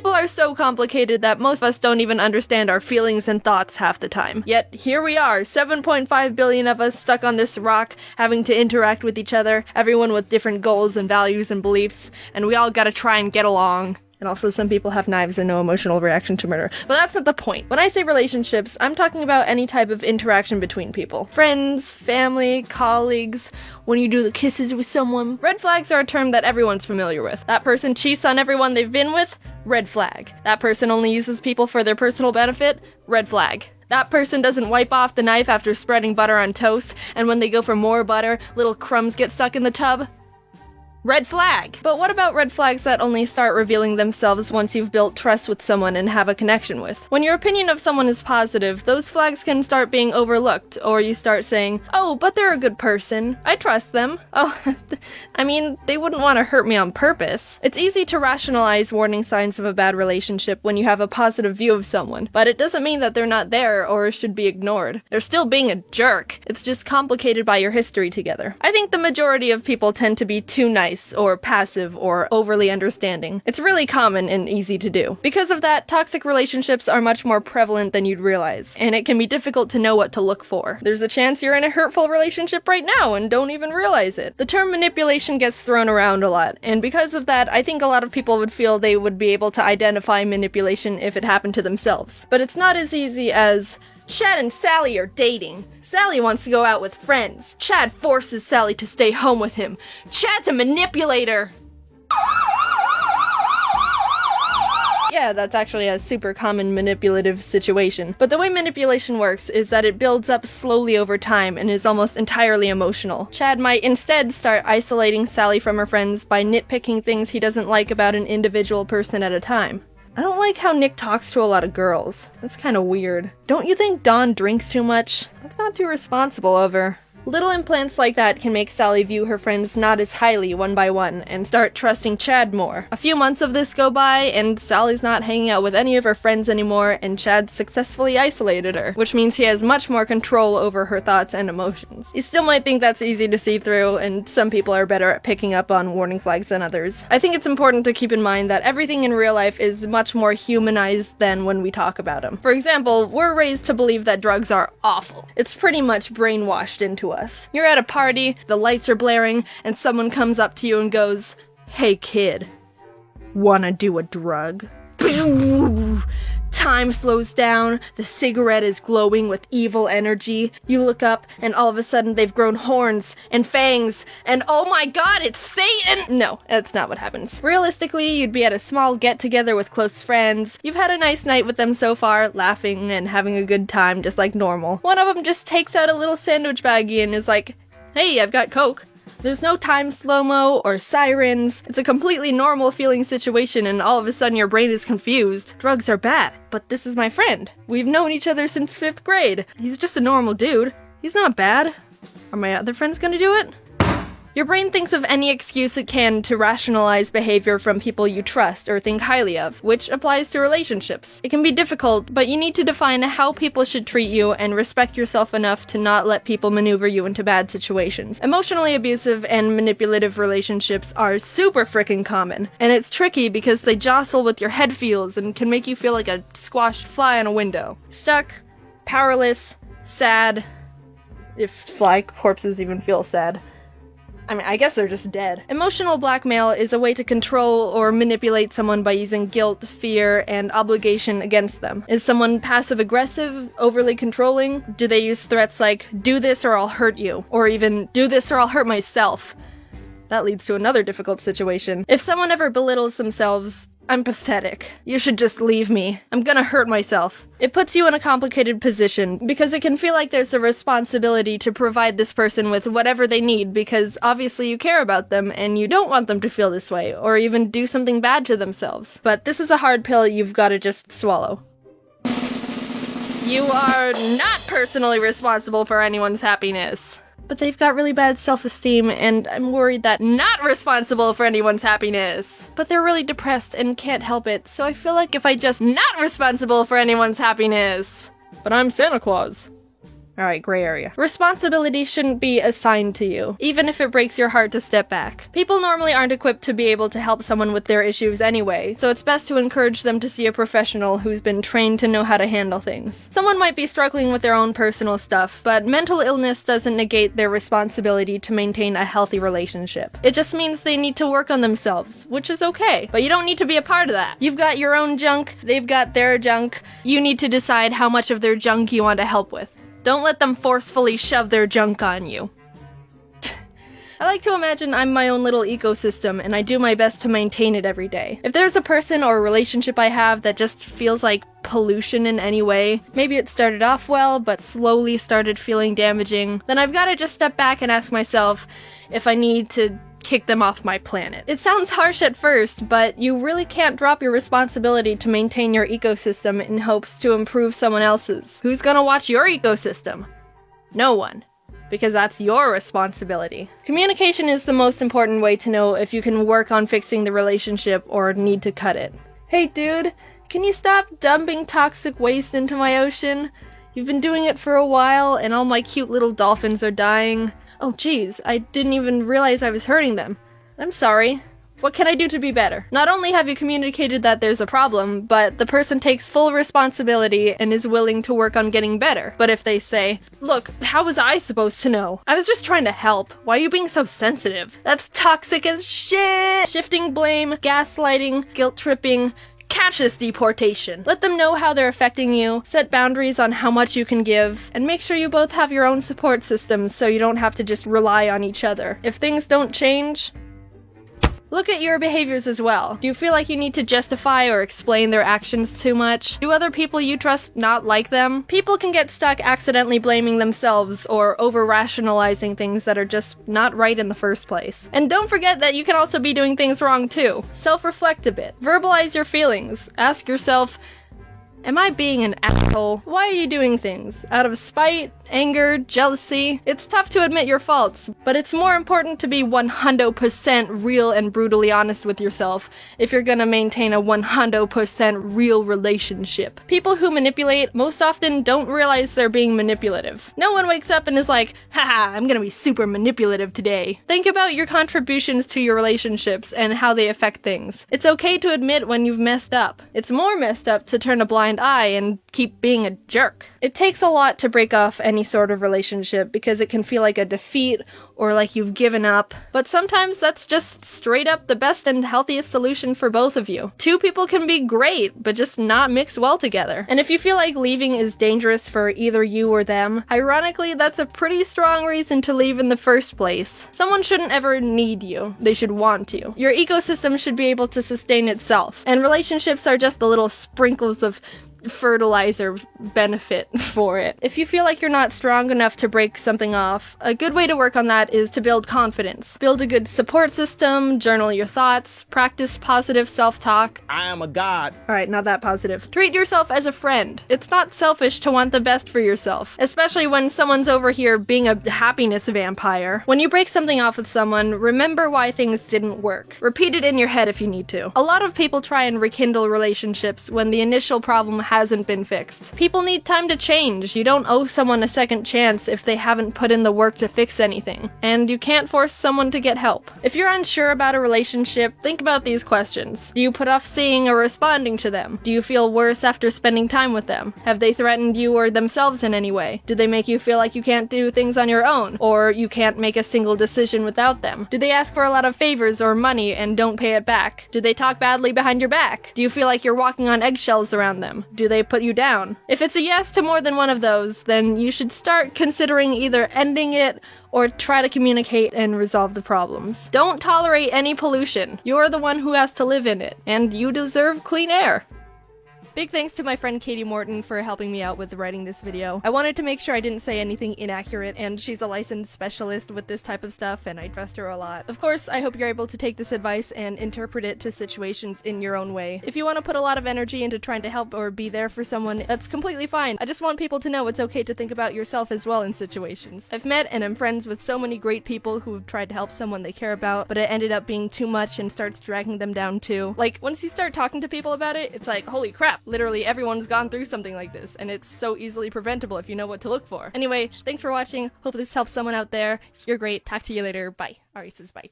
People are so complicated that most of us don't even understand our feelings and thoughts half the time. Yet, here we are, 7.5 billion of us stuck on this rock, having to interact with each other, everyone with different goals and values and beliefs, and we all gotta try and get along. And also, some people have knives and no emotional reaction to murder. But that's not the point. When I say relationships, I'm talking about any type of interaction between people. Friends, family, colleagues, when you do the kisses with someone. Red flags are a term that everyone's familiar with. That person cheats on everyone they've been with? Red flag. That person only uses people for their personal benefit? Red flag. That person doesn't wipe off the knife after spreading butter on toast, and when they go for more butter, little crumbs get stuck in the tub? Red flag! But what about red flags that only start revealing themselves once you've built trust with someone and have a connection with? When your opinion of someone is positive, those flags can start being overlooked, or you start saying, oh, but they're a good person. I trust them. Oh, I mean, they wouldn't want to hurt me on purpose. It's easy to rationalize warning signs of a bad relationship when you have a positive view of someone, but it doesn't mean that they're not there or should be ignored. They're still being a jerk. It's just complicated by your history together. I think the majority of people tend to be too nice or passive or overly understanding. It's really common and easy to do. Because of that, toxic relationships are much more prevalent than you'd realize, and it can be difficult to know what to look for. There's a chance you're in a hurtful relationship right now and don't even realize it. The term manipulation gets thrown around a lot, and because of that, I think a lot of people would feel they would be able to identify manipulation if it happened to themselves. But it's not as easy as, Chad and Sally are dating. Sally wants to go out with friends. Chad forces Sally to stay home with him. Chad's a manipulator! Yeah, that's actually a super common manipulative situation. But the way manipulation works is that it builds up slowly over time and is almost entirely emotional. Chad might instead start isolating Sally from her friends by nitpicking things he doesn't like about an individual person at a time. I don't like how Nick talks to a lot of girls. That's kinda weird. Don't you think Dawn drinks too much? That's not too responsible of her. Little implants like that can make Sally view her friends not as highly one by one, and start trusting Chad more. A few months of this go by, and Sally's not hanging out with any of her friends anymore, and Chad successfully isolated her, which means he has much more control over her thoughts and emotions. You still might think that's easy to see through, and some people are better at picking up on warning flags than others. I think it's important to keep in mind that everything in real life is much more humanized than when we talk about them. For example, we're raised to believe that drugs are awful. It's pretty much brainwashed into us. You're at a party, the lights are blaring, and someone comes up to you and goes, "Hey kid, wanna do a drug?" Time slows down, the cigarette is glowing with evil energy. You look up, and all of a sudden they've grown horns and fangs, and oh my god, it's Satan! No, that's not what happens. Realistically, you'd be at a small get-together with close friends. You've had a nice night with them so far, laughing and having a good time just like normal. One of them just takes out a little sandwich baggie and is like, "Hey, I've got Coke." There's no time slow-mo or sirens. It's a completely normal feeling situation and all of a sudden your brain is confused. Drugs are bad, but this is my friend. We've known each other since 5th grade. He's just a normal dude. He's not bad. Are my other friends gonna do it? Your brain thinks of any excuse it can to rationalize behavior from people you trust or think highly of, which applies to relationships. It can be difficult, but you need to define how people should treat you and respect yourself enough to not let people maneuver you into bad situations. Emotionally abusive and manipulative relationships are super frickin' common, and it's tricky because they jostle with your head feels and can make you feel like a squashed fly on a window. Stuck, powerless, sad, if fly corpses even feel sad. I mean, I guess they're just dead. Emotional blackmail is a way to control or manipulate someone by using guilt, fear, and obligation against them. Is someone passive-aggressive, overly controlling? Do they use threats like, "Do this or I'll hurt you," or even, "Do this or I'll hurt myself"? That leads to another difficult situation. If someone ever belittles themselves, "I'm pathetic. You should just leave me. I'm gonna hurt myself." It puts you in a complicated position, because it can feel like there's a responsibility to provide this person with whatever they need, because obviously you care about them and you don't want them to feel this way, or even do something bad to themselves. But this is a hard pill you've gotta just swallow. You are not personally responsible for anyone's happiness. But they've got really bad self-esteem, and I'm worried that not responsible for anyone's happiness. But they're really depressed and can't help it, so I feel like if I just not responsible for anyone's happiness. But I'm Santa Claus. Alright, gray area. Responsibility shouldn't be assigned to you, even if it breaks your heart to step back. People normally aren't equipped to be able to help someone with their issues anyway, so it's best to encourage them to see a professional who's been trained to know how to handle things. Someone might be struggling with their own personal stuff, but mental illness doesn't negate their responsibility to maintain a healthy relationship. It just means they need to work on themselves, which is okay, but you don't need to be a part of that. You've got your own junk, they've got their junk. You need to decide how much of their junk you want to help with. Don't let them forcefully shove their junk on you. I like to imagine I'm my own little ecosystem, and I do my best to maintain it every day. If there's a person or a relationship I have that just feels like pollution in any way, maybe it started off well, but slowly started feeling damaging, then I've gotta just step back and ask myself if I need to kick them off my planet. It sounds harsh at first, but you really can't drop your responsibility to maintain your ecosystem in hopes to improve someone else's. Who's gonna watch your ecosystem? No one. Because that's your responsibility. Communication is the most important way to know if you can work on fixing the relationship or need to cut it. Hey dude, can you stop dumping toxic waste into my ocean? You've been doing it for a while and all my cute little dolphins are dying. Oh geez, I didn't even realize I was hurting them. I'm sorry. What can I do to be better? Not only have you communicated that there's a problem, but the person takes full responsibility and is willing to work on getting better. But if they say, look, how was I supposed to know? I was just trying to help. Why are you being so sensitive? That's toxic as shit! Shifting blame, gaslighting, guilt tripping. Catch this deportation. Let them know how they're affecting you, set boundaries on how much you can give, and make sure you both have your own support systems so you don't have to just rely on each other. If things don't change, look at your behaviors as well. Do you feel like you need to justify or explain their actions too much? Do other people you trust not like them? People can get stuck accidentally blaming themselves or over-rationalizing things that are just not right in the first place. And don't forget that you can also be doing things wrong too. Self-reflect a bit. Verbalize your feelings. Ask yourself, am I being an asshole? Why are you doing things? Out of spite? Anger? Jealousy? It's tough to admit your faults, but it's more important to be 100% real and brutally honest with yourself if you're gonna maintain a 100% real relationship. People who manipulate most often don't realize they're being manipulative. No one wakes up and is like, haha, I'm gonna be super manipulative today. Think about your contributions to your relationships and how they affect things. It's okay to admit when you've messed up. It's more messed up to turn a blind eye and keep being a jerk. It takes a lot to break off any sort of relationship because it can feel like a defeat or like you've given up, but sometimes that's just straight up the best and healthiest solution for both of you. Two people can be great, but just not mix well together. And if you feel like leaving is dangerous for either you or them, ironically, that's a pretty strong reason to leave in the first place. Someone shouldn't ever need you. They should want you. Your ecosystem should be able to sustain itself, and relationships are just the little sprinkles of fertilizer benefit for it. If you feel like you're not strong enough to break something off, a good way to work on that is to build confidence. Build a good support system, journal your thoughts, practice positive self-talk. I am a god. Alright, not that positive. Treat yourself as a friend. It's not selfish to want the best for yourself, especially when someone's over here being a happiness vampire. When you break something off with someone, remember why things didn't work. Repeat it in your head if you need to. A lot of people try and rekindle relationships when the initial problem hasn't been fixed. People need time to change. You don't owe someone a second chance if they haven't put in the work to fix anything. And you can't force someone to get help. If you're unsure about a relationship, think about these questions. Do you put off seeing or responding to them? Do you feel worse after spending time with them? Have they threatened you or themselves in any way? Do they make you feel like you can't do things on your own? Or you can't make a single decision without them? Do they ask for a lot of favors or money and don't pay it back? Do they talk badly behind your back? Do you feel like you're walking on eggshells around them? Do they put you down? If it's a yes to more than one of those, then you should start considering either ending it or try to communicate and resolve the problems. Don't tolerate any pollution. You're the one who has to live in it, and you deserve clean air. Big thanks to my friend Katie Morton for helping me out with writing this video. I wanted to make sure I didn't say anything inaccurate, and she's a licensed specialist with this type of stuff, and I trust her a lot. Of course, I hope you're able to take this advice and interpret it to situations in your own way. If you want to put a lot of energy into trying to help or be there for someone, that's completely fine. I just want people to know it's okay to think about yourself as well in situations. I've met and am friends with so many great people who've tried to help someone they care about, but it ended up being too much and starts dragging them down too. Like, once you start talking to people about it, it's like, holy crap, Literally everyone's gone through something like this, and it's so easily preventable if you know what to look for. Anyway, thanks for watching. Hope this helps someone out there. You're great. Talk to you later. Bye. Ari says bye too.